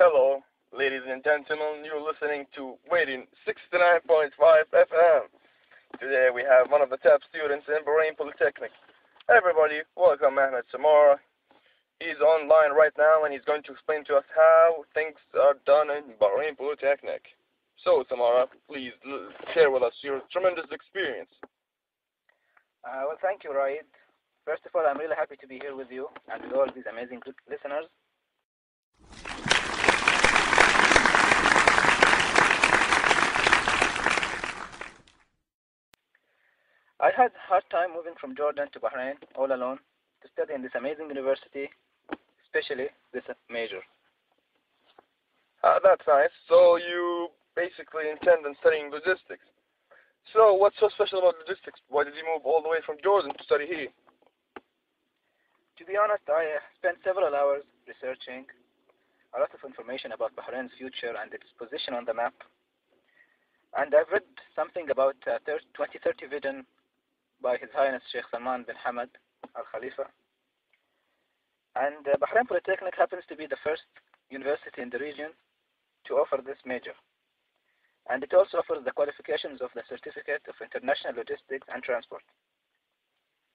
Hello, ladies and gentlemen. You're listening to Waiting 69.5 FM. Today we have one of the top students in Bahrain Polytechnic. Everybody, welcome Ahmed Samara. He's online right now and he's going to explain to us how things are done in Bahrain Polytechnic. So, Samara, please share with us your tremendous experience. Well, thank you, Raid. First of all, I'm really happy to be here with you and with all these amazing listeners. I had a hard time moving from Jordan to Bahrain all alone to study in this amazing university, especially this major. That's nice. So you basically intend on studying logistics. So what's so special about logistics? Why did you move all the way from Jordan to study here? To be honest, I spent several hours researching a lot of information about Bahrain's future and its position on the map. And I've read something about 2030 vision by His Highness Sheikh Salman bin Hamad Al Khalifa. And Bahrain Polytechnic happens to be the first university in the region to offer this major. And it also offers the qualifications of the Certificate of International Logistics and Transport.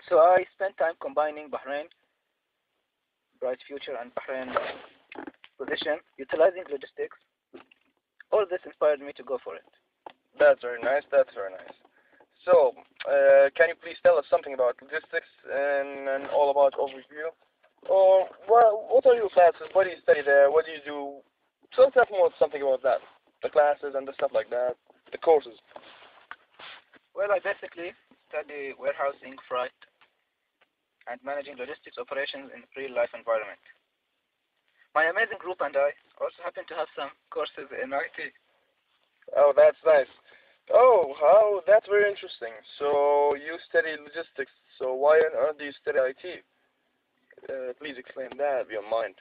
So I spent time combining Bahrain bright future and Bahrain position, utilizing logistics. All this inspired me to go for it. That's very nice. That's very nice. So, can you please tell us something about logistics and all about overview? Or what are your classes? What do you study there? What do you do? So tell me something about that. The classes and the stuff like that. The courses. Well, I basically study warehousing, freight, and managing logistics operations in real-life environment. My amazing group and I also happen to have some courses in IT. Oh, that's nice. Oh, that's very interesting. So you study logistics. So why on earth do you study IT? Please explain that, if you don't mind.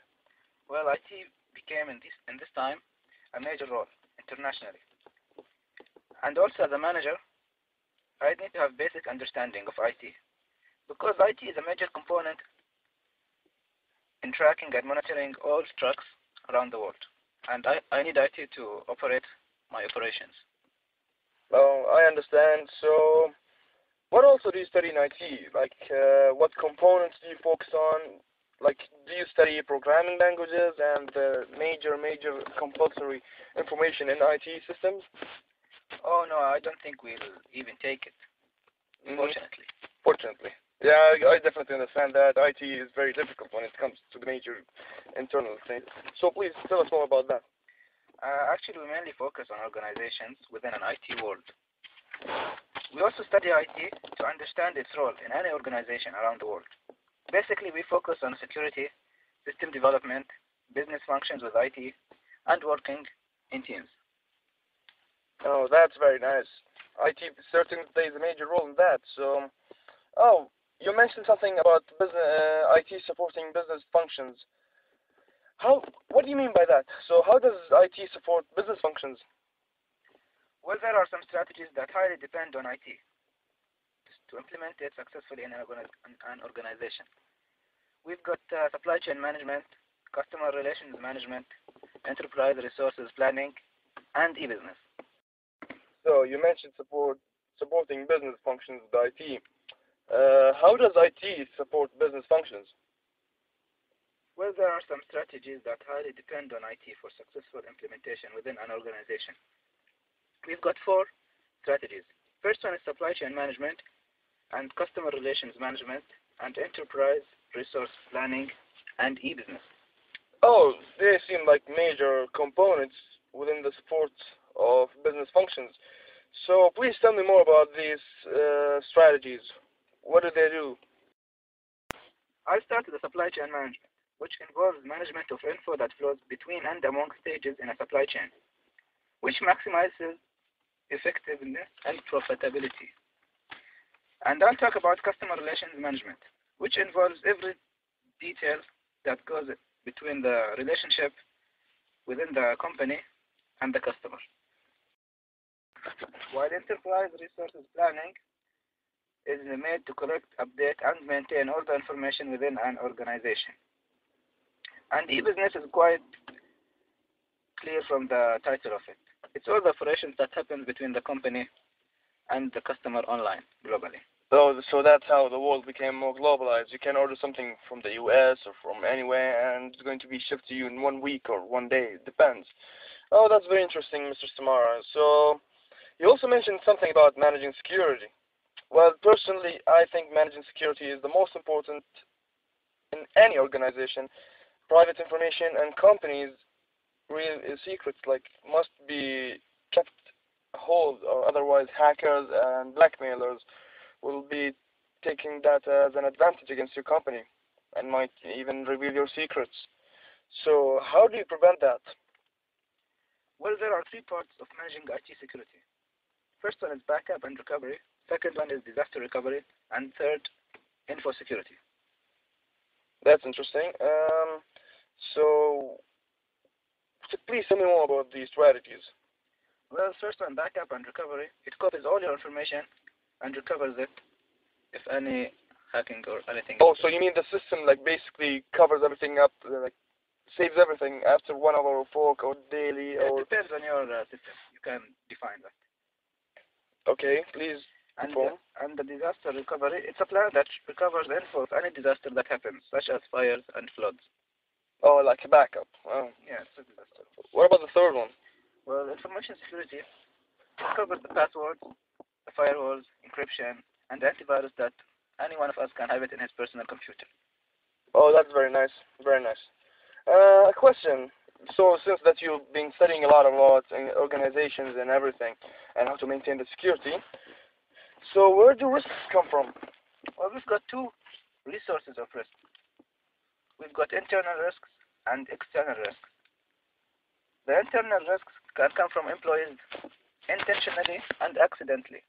Well, IT became in this time a major role internationally. And also as a manager, I need to have basic understanding of IT. Because IT is a major component in tracking and monitoring all trucks around the world. And I need IT to operate my operations. Oh, I understand. So, what also do you study in IT? Like, what components do you focus on? Like, do you study programming languages and major compulsory information in IT systems? Oh, no, I don't think we'll even take it, unfortunately. Fortunately. Yeah, I definitely understand that. IT is very difficult when it comes to the major internal things. So please tell us more about that. Actually, we mainly focus on organizations within an IT world. We also study IT to understand its role in any organization around the world. Basically, we focus on security, system development, business functions with IT, and working in teams. Oh, that's very nice. IT certainly plays a major role in that. So, you mentioned something about IT supporting business functions. What do you mean by that? So how does IT support business functions? Well, there are some strategies that highly depend on IT to implement it successfully in an organization. We've got supply chain management, customer relations management, enterprise resources planning, and e-business. So you mentioned supporting business functions with IT. How does IT support business functions? Well, there are some strategies that highly depend on IT for successful implementation within an organization. We've got 4 strategies. First one is supply chain management and customer relations management and enterprise resource planning and e-business. Oh, they seem like major components within the support of business functions. So please tell me more about these strategies. What do they do? I'll start with the supply chain management, which involves management of info that flows between and among stages in a supply chain, which maximizes effectiveness and profitability. And I'll talk about customer relations management, which involves every detail that goes between the relationship within the company and the customer. While enterprise resources planning is made to collect, update, and maintain all the information within an organization. And e-business is quite clear from the title of it. It's all the operations that happens between the company and the customer online, globally. So that's how the world became more globalized. You can order something from the US or from anywhere, and it's going to be shipped to you in 1 week or 1 day. It depends. Oh, that's very interesting, Mr. Samara. So you also mentioned something about managing security. Well, personally, I think managing security is the most important in any organization. Private information and companies' real secrets must be kept hold, or otherwise hackers and blackmailers will be taking that as an advantage against your company and might even reveal your secrets. So how do you prevent that? Well, there are three parts of managing IT security. First one is backup and recovery. Second one is disaster recovery. And third, info security. That's interesting. So please tell me more about these strategies. Well, first one, backup and recovery. It copies all your information and recovers it if any hacking or anything. Oh, so you mean the system basically covers everything up, saves everything after 1 hour or fork or daily or... It depends on your system. You can define that. Okay, please inform. And the disaster recovery, it's a plan that recovers info of any disaster that happens, such as fires and floods. Oh, like a backup. Oh. Yeah, it's a disaster. What about the third one? Well, information security covers the passwords, the firewalls, encryption, and the antivirus that any one of us can have it in his personal computer. Oh, that's very nice. Very nice. A question. So since that you've been studying a lot in organizations and everything, and how to maintain the security, so where do risks come from? Well, we've got two resources of risk. We've got internal risks and external risks. The internal risks can come from employees intentionally and accidentally.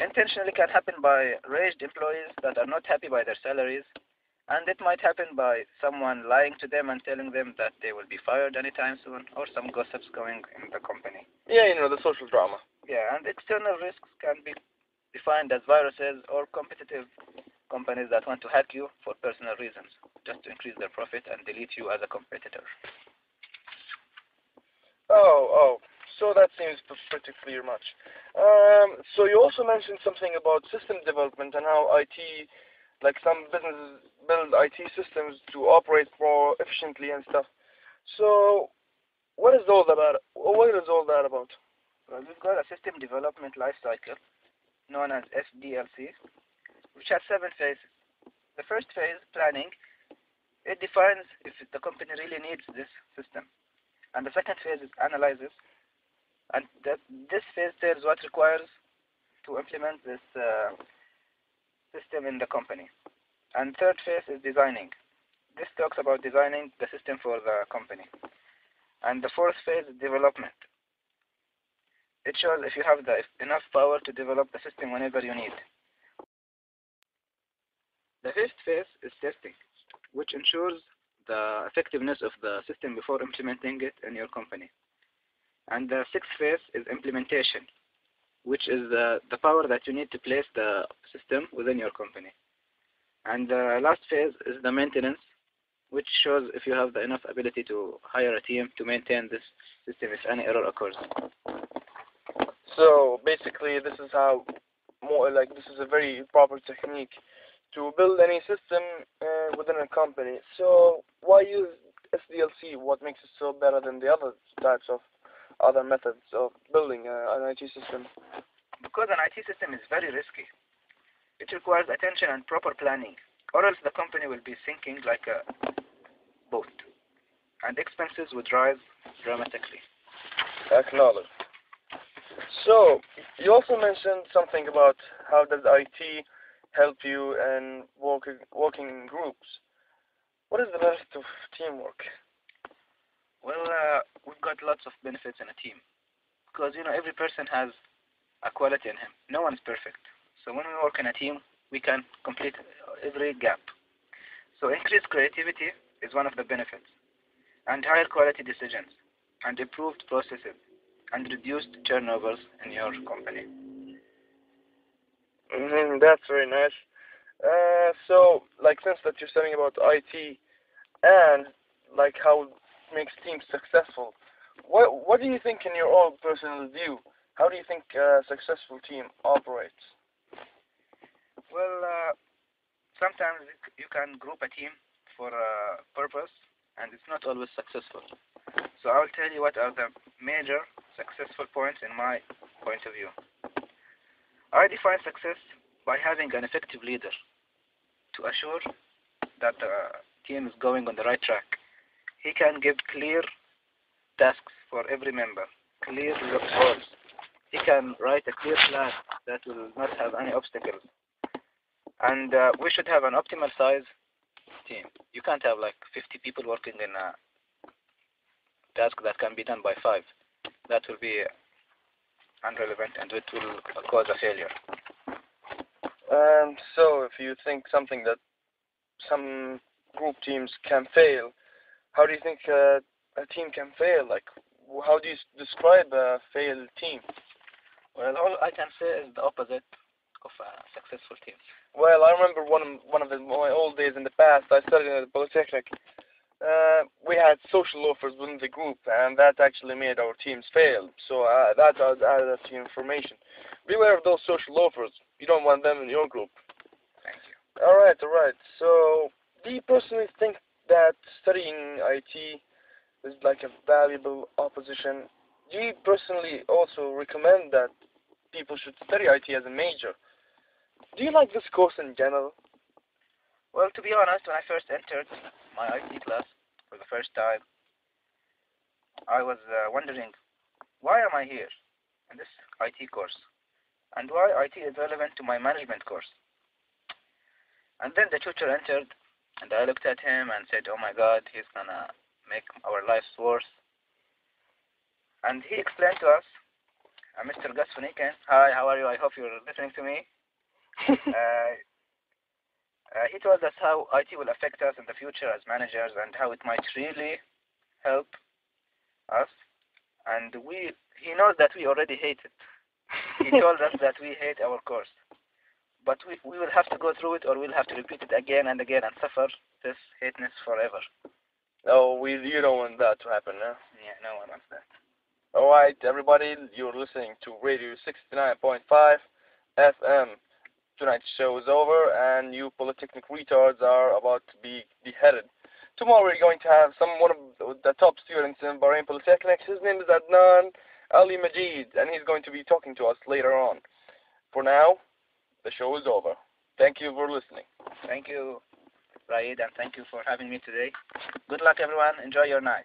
Intentionally can happen by raged employees that are not happy by their salaries, and it might happen by someone lying to them and telling them that they will be fired anytime soon, or some gossips going in the company. Yeah, the social drama. Yeah, and external risks can be defined as viruses or competitive companies that want to hack you for personal reasons, just to increase their profit and delete you as a competitor. Oh, so that seems pretty clear much. So you also mentioned something about system development and how IT, some businesses build IT systems to operate more efficiently and stuff. So what is all that about? Well, we've got a system development life cycle known as SDLC, which has 7 phases. The first phase, planning, it defines if the company really needs this system. And the second phase is analysis, and this phase tells what requires to implement this system in the company. And third phase is designing. This talks about designing the system for the company. And the fourth phase is development. It shows if you have enough power to develop the system whenever you need. The fifth phase is testing, which ensures the effectiveness of the system before implementing it in your company. And the sixth phase is implementation, which is the power that you need to place the system within your company. And the last phase is the maintenance, which shows if you have enough ability to hire a team to maintain this system if any error occurs. So basically, this is how this is a very proper technique to build any system within a company. So why use SDLC? What makes it so better than the other types of other methods of building an IT system? Because an IT system is very risky. It requires attention and proper planning, or else the company will be sinking like a boat, and expenses would rise dramatically. Acknowledged. So you also mentioned something about how does IT help you in working in groups. What is the benefit of teamwork? Well, we've got lots of benefits in a team, because every person has a quality in him. No one's perfect. So when we work in a team, we can complete every gap. So increased creativity is one of the benefits, and higher quality decisions, and improved processes, and reduced turnovers in your company. That's very nice. So, since that you're studying about IT and how it makes teams successful, What do you think, in your own personal view? How do you think a successful team operates? Well, sometimes you can group a team for a purpose, and it's not always successful. So I'll tell you what are the major successful points in my point of view. I define success by having an effective leader to assure that the team is going on the right track. He can give clear tasks for every member, clear goals. He can write a clear plan that will not have any obstacles. And we should have an optimal size team. You can't have like 50 people working in a task that can be done by 5. That will be irrelevant and it will cause a failure. So if you think something that some group teams can fail, how do you think a team can fail? Like, how do you describe a failed team? Well, all I can say is the opposite of a successful team. Well, I remember one of my old days in the past. I studied at the Polytechnic. We had social loafers within the group, and that actually made our teams fail. So that I'll add that to your information. Beware of those social loafers. You don't want them in your group. Thank you. All right. So, do you personally think that studying IT is like a valuable opposition? Do you personally also recommend that people should study IT as a major? Do you like this course in general? Well, to be honest, when I first entered my IT class for the first time, I was wondering, why am I here in this IT course? And why IT is relevant to my management course? And then the tutor entered, and I looked at him and said, oh my God, he's gonna make our lives worse. And he explained to us, Mr. Gus Funiken, hi, how are you? I hope you're listening to me. He told us how IT will affect us in the future as managers and how it might really help us. And he knows that we already hate it. He told us that we hate our course. But we will have to go through it, or we'll have to repeat it again and again and suffer this hateness forever. No, you don't want that to happen, huh? Yeah, no one wants that. All right, everybody, you're listening to Radio 69.5 FM. Tonight's show is over, and you Polytechnic retards are about to be beheaded. Tomorrow we're going to have one of the top students in Bahrain Polytechnic. His name is Adnan Ali Majid, and he's going to be talking to us later on. For now, the show is over. Thank you for listening. Thank you, Raid, and thank you for having me today. Good luck, everyone. Enjoy your night.